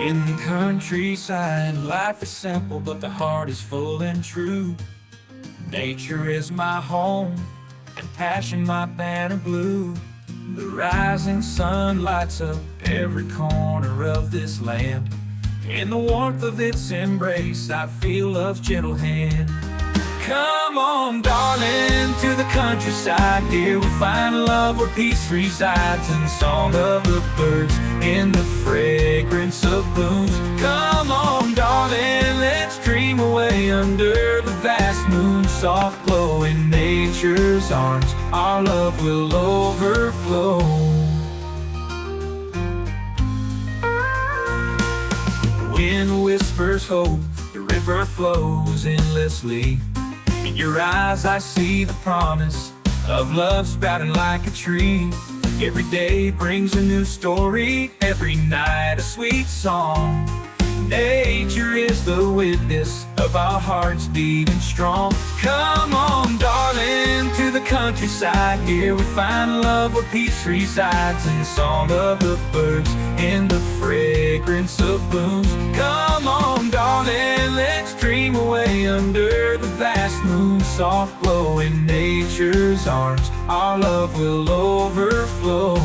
In the countryside, life is simple, but the heart is full and true. Nature is my home, and passion my banner blue. The rising sun lights up every corner of this land. In the warmth of its embrace, I feel love's gentle hand. Come on, darling, to the countryside. Here we'll find love where peace resides, in the song of the birds, in the fragrance of blooms. Come on, darling, let's dream away under the vast moon. Soft glow in nature's arms, our love will overflow. The wind whispers hope, the river flows endlessly. In your eyes I see the promise of love sprouting like a tree. Every day brings a new story, every night a sweet song. Nature is the witness of our hearts beating strong. Come on, darling, to the countryside. Here we find love where peace resides, in the song of the birds, in the fragrance of blooms. Come on, darling, let's dream away under the vast moon. Soft glow in nature's arms, our love will overflow.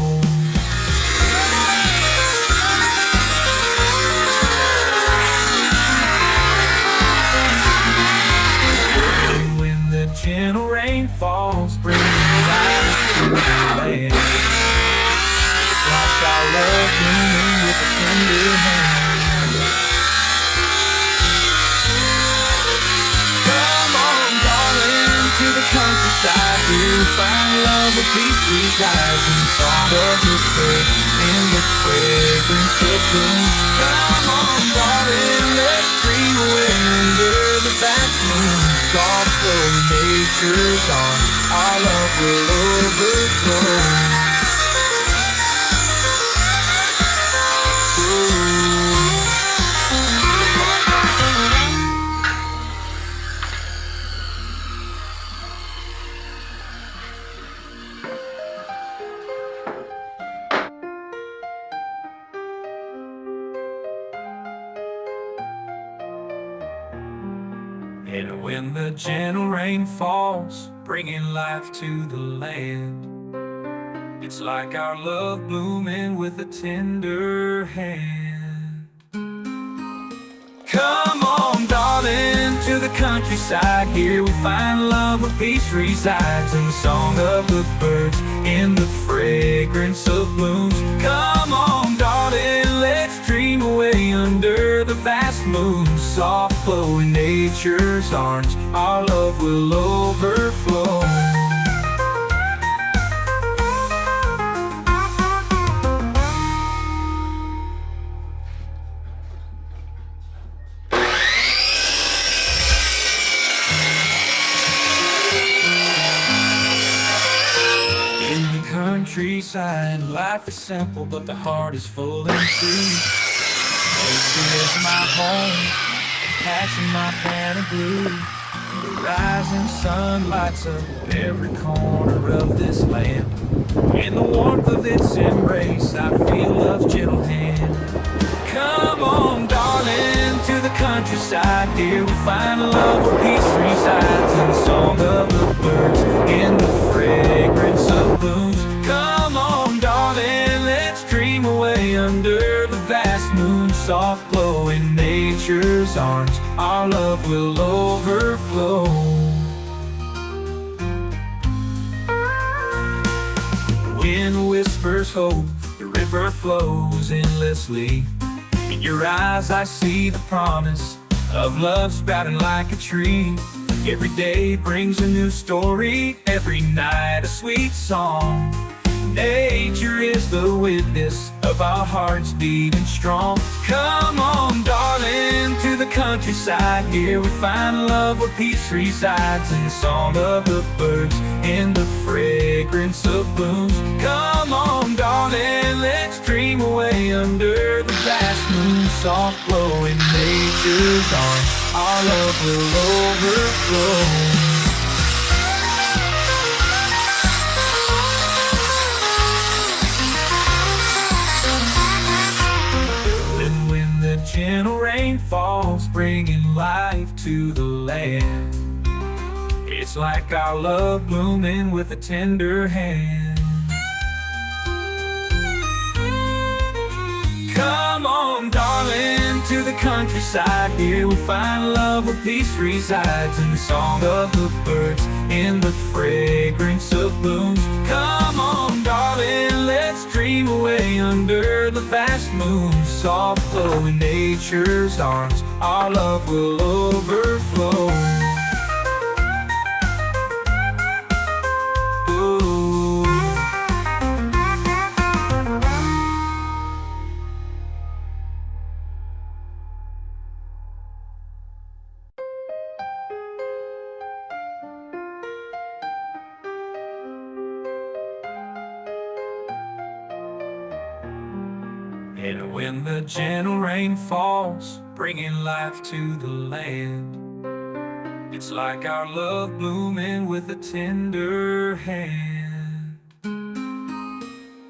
Gentle rain falls, bringing life to the land. It's like our love blooming with a tender hand. Come on, darling, to the countryside. Here we find love where peace resides, in the song of the bird, in the fragrance of bloom. Come on, darling, let's dream away under the vast moon. Soft glow in nature's arms, our love will overflow. And when the gentle rain falls, bringing life to the land, it's like our love blooming with a tender hand. Come on, darling, to the countryside. Here we find love where peace resides, in the song of the birds, in the fragrance of blooms. Come on, darling, let's dream away under the vast moon. Soft glow in nature's arms, our love will overflow. In the countryside, life is simple, but the heart is full and true. Nature is my home, passion my banner blue. The rising sun lights up every corner of this land. In the warmth of its embrace, I feel love's gentle hand. Come on, darling, to the countryside. Here we find love where peace resides, in the song of the birds, in the fragrance of blooms. Come on, darling, let's dream away under the vast moon. Soft glow in nature's arms, our love will overflow. The wind whispers hope, the river flows endlessly. In your eyes I see the promise of love sprouting like a tree. Every day brings a new story, every night a sweet song. Nature is the witness of our hearts beating strong. Come on, darling, to the countryside. Here we find love where peace resides, in the song of the birds, in the fragrance of blooms. Come on, darling, let's dream away under the vast moon. Soft glow in nature's arms, our love will overflow. to the land. It's like our love blooming with a tender hand. Come on, darling, to the countryside. Here we find love where peace resides. In the song of the birds, in the fragrance of blooms. Come on, darling, let's dream away under the vast moon. Soft glow in nature's arms, our love will overflow. And when the gentle rain falls, bringing life to the land, it's like our love blooming with a tender hand.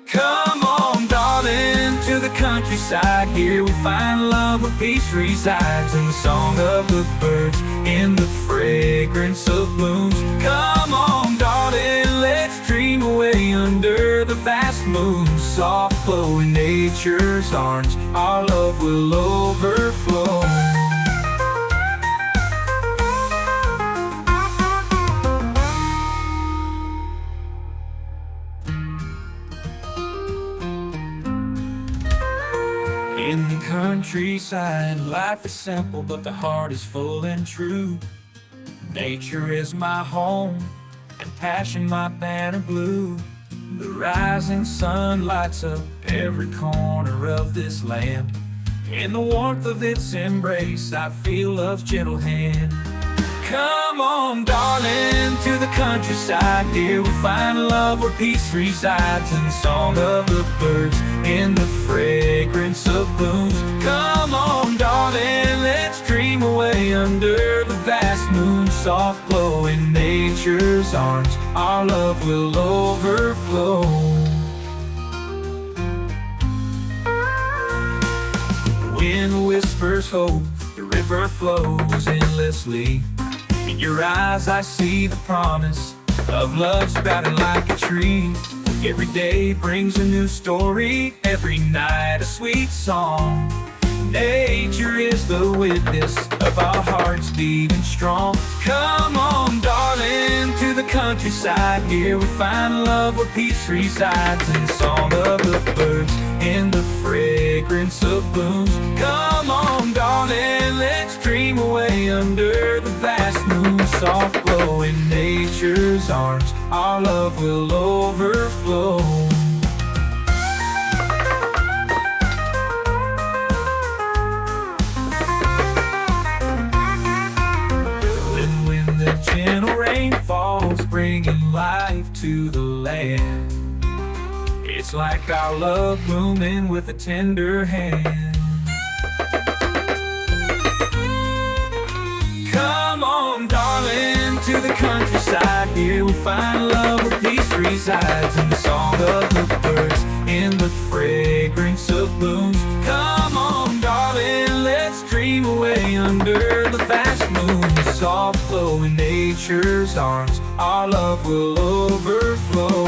Come on, darling, to the countryside. Here we find love where peace resides. In the song of the birds, in the fragrance of blooms. Come on, darling, let's dream away under the vast moon. Soft glow in nature's arms, our love will overflow. In the countryside, life is simple, but the heart is full and true. Nature is my home, and passion my banner blue. The rising sun lights up every corner of this land. In the warmth of its embrace, I feel love's gentle hand. Come on, darling, to the countryside. Here we find love where peace resides. In the song of the birds, in the fragrance of blooms. Come on, darling, let's dream away under the vast moon. Soft glow in nature's arms, our love will overflow. The wind whispers hope, the river flows endlessly. In your eyes I see the promise of love sprouting like a tree. Every day brings a new story, every night a sweet song. Nature is the witness of our hearts beating strong. Come on, darling, to the countryside. Here we find love where peace resides. In the song of the birds, in the fragrance of blooms. Come on, darling, let's dream away under the vast moon. Soft glow in nature's arms, our love will overflow. Gentle rain falls, bringing life to the land. It's like our love blooming with a tender hand. Come on, darling, to the countryside. Here we find love where peace resides. In the song of the birds, in the fragrance of blooms. Come on, darling, let's dream away under the vast moon. Soft glow in nature's arms, our love will overflow.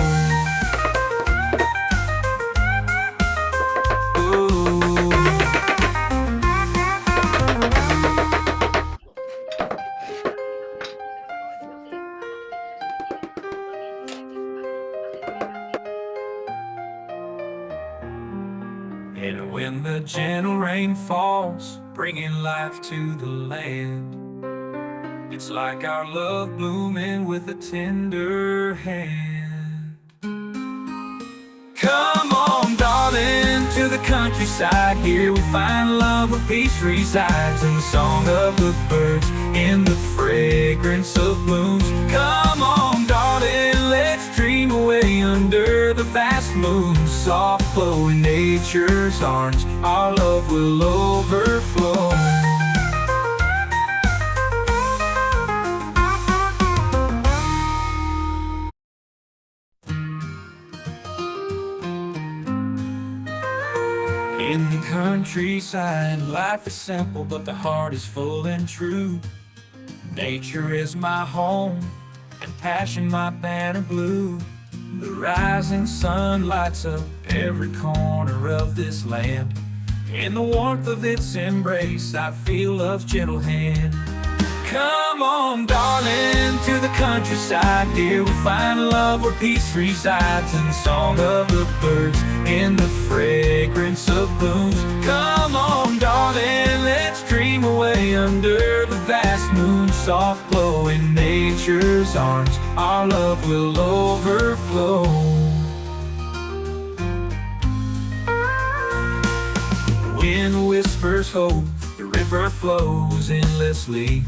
And when the gentle rain falls, bringing life to the land, it's like our love blooming with a tender hand. Come on, darling, to the countryside. Here we find love where peace resides. In the song of the birds, in the fragrance of blooms. Come on, darling, let's dream away under the vast moon. Soft glow in nature's arms, our love will overflow. In the countryside, life is simple, but the heart is full and true. Nature is my home, and passion my banner blue. The rising sun lights up every corner of this land. In the warmth of its embrace, I feel love's gentle hand. Come on, darling, to the countryside. Here we'll find love where peace resides. In the song of the birds, in the fragrance of blooms. Come on, darling, let's dream away under the vast moon's soft glow. In nature's arms, our love will overflow. The wind whispers hope, the river flows endlessly.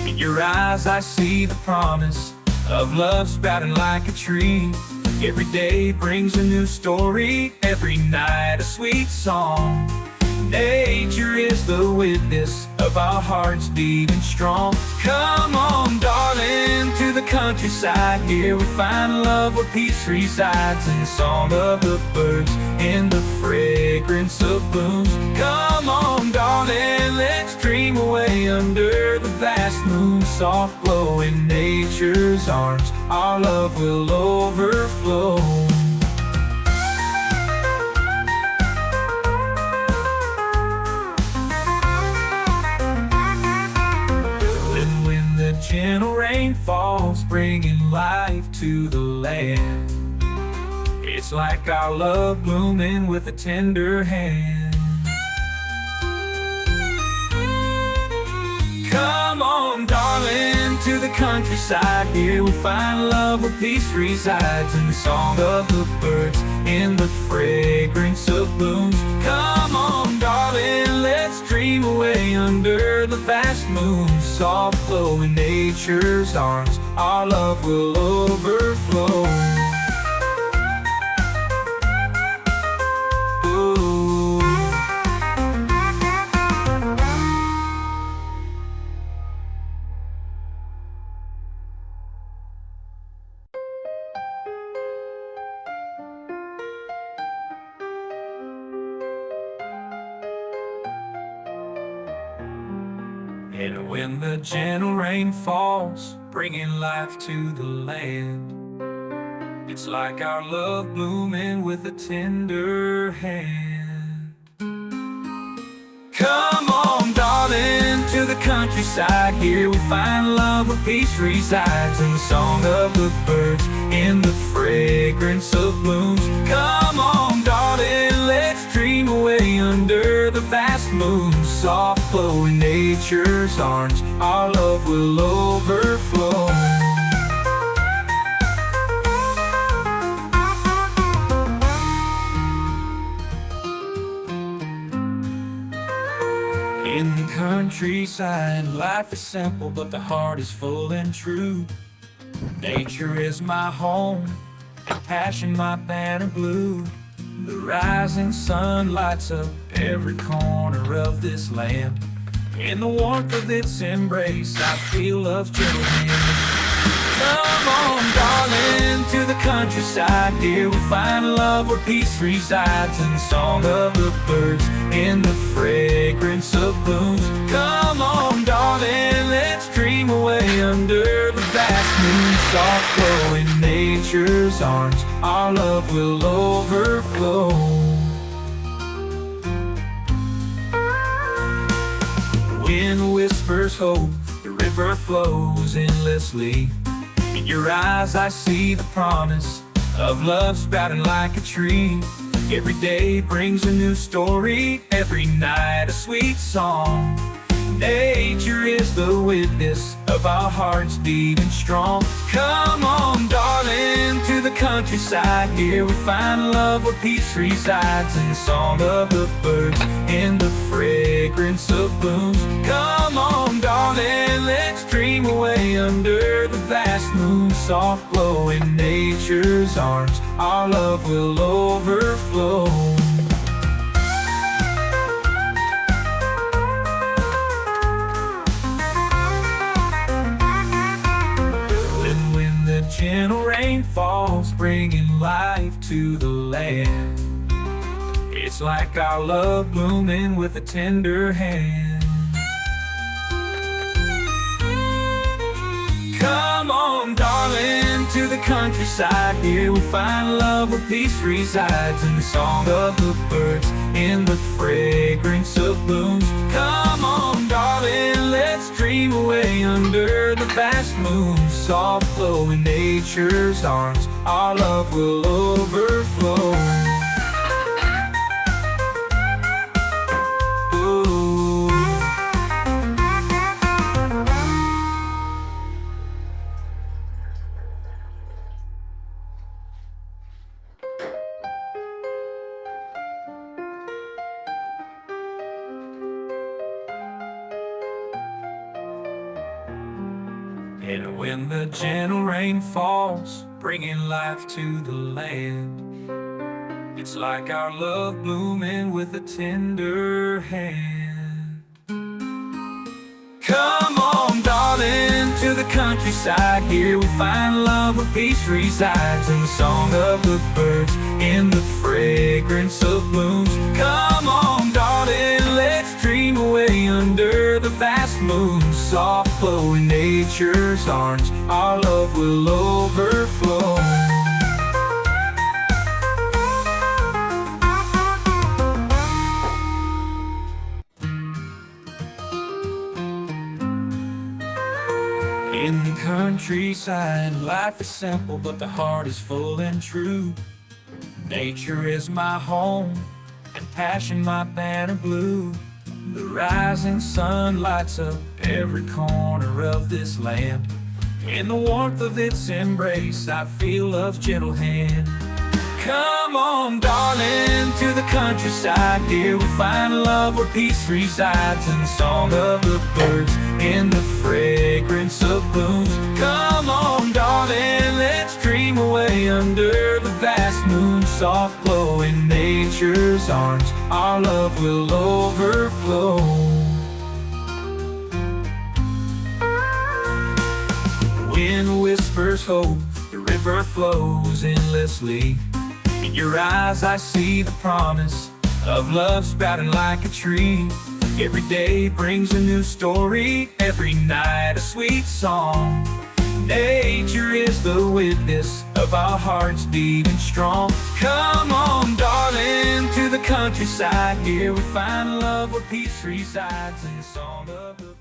In your eyes I see the promise of love sprouting like a tree. Every day brings a new story, every night a sweet song. Nature is the witness of our hearts beating strong. Come on, darling, to the countryside. Here we find love where peace resides. In the song of the birds, in the fragrance of blooms. Come on, darling, let's dream away under the vast moon's soft glow. In nature's arms, our love will overflow. Gentle rain falls, bringing life to the land. It's like our love blooming with a tender hand. Come on, darling, to the countryside. Here we find love where peace resides. In the song of the birds, in the fragrance of blooms. Come on, darling, let's dream away under the vast moon's soft glow. In nature's arms, our love will overflow. Ooh. And when the gentle rain falls, bringing life to the land, it's like our love blooming with a tender hand. Come on, darling, to the countryside. Here we find love where peace resides. In the song of the birds, in the fragrance of blooms. Come on, darling, let's dream away under the vast moon's soft glow. In nature's arms, our love will overflow. In the countryside, life is simple, but the heart is full and true. Nature is my home, and passion my banner blue. The rising sun lights up every corner of this land. In the warmth of its embrace, I feel love's gentle hand. Come on, darling, to the countryside. Here we'll find love where peace resides. In the song of the birds, in the fragrance of blooms. Come on, darling, let's dream away under the vast moon's soft glow. In nature's arms, our love will overflow. The wind whispers hope, the river flows endlessly. In your eyes I see the promise of love sprouting like a tree. Every day brings a new story, every night a sweet song. Nature is the witness of our hearts beating strong. Come on, darling, to the countryside. Here we find love where peace resides. In the song of the birds, in the fragrance of blooms. Come on, darling, let's dream away under the vast moon's soft glow. In nature's arms, our love will overflow. Gentle rain falls, bringing life to the land. It's like our love blooming with a tender hand. to the countryside. Here we find love where peace resides. In the song of the birds, in the fragrance of blooms. Come on, darling, let's dream away under the vast moon. Soft flow in nature's arms, our love will overflow. And when the gentle rain falls, bringing life to the land, it's like our love blooming with a tender hand. Come on, darling, to the countryside. Here we find love where peace resides. In the song of the birds, in the fragrance of blooms. Come on, darling, let's dream away under the vast moon. Soft flow in nature's arms, our love will overflow. In the countryside, life is simple, but the heart is full and true. Nature is my home, and passion my banner blue. The rising sun lights up every corner of this land. In the warmth of its embrace, I feel love's gentle hand. Come on, darling, to the countryside. Here we find love where peace resides. In the song of the birds, in the fragrance of blooms. Come on, darling, let's dream away under the vast moon. Soft glow in nature's arms, our love will overflow. The wind whispers hope, the river flows endlessly. In your eyes I see the promise of love sprouting like a tree. Every day brings a new story, every night a sweet song. Nature is the witness of our hearts beating strong. Come on, darling, to the countryside. Here we find love where peace resides. In the song of the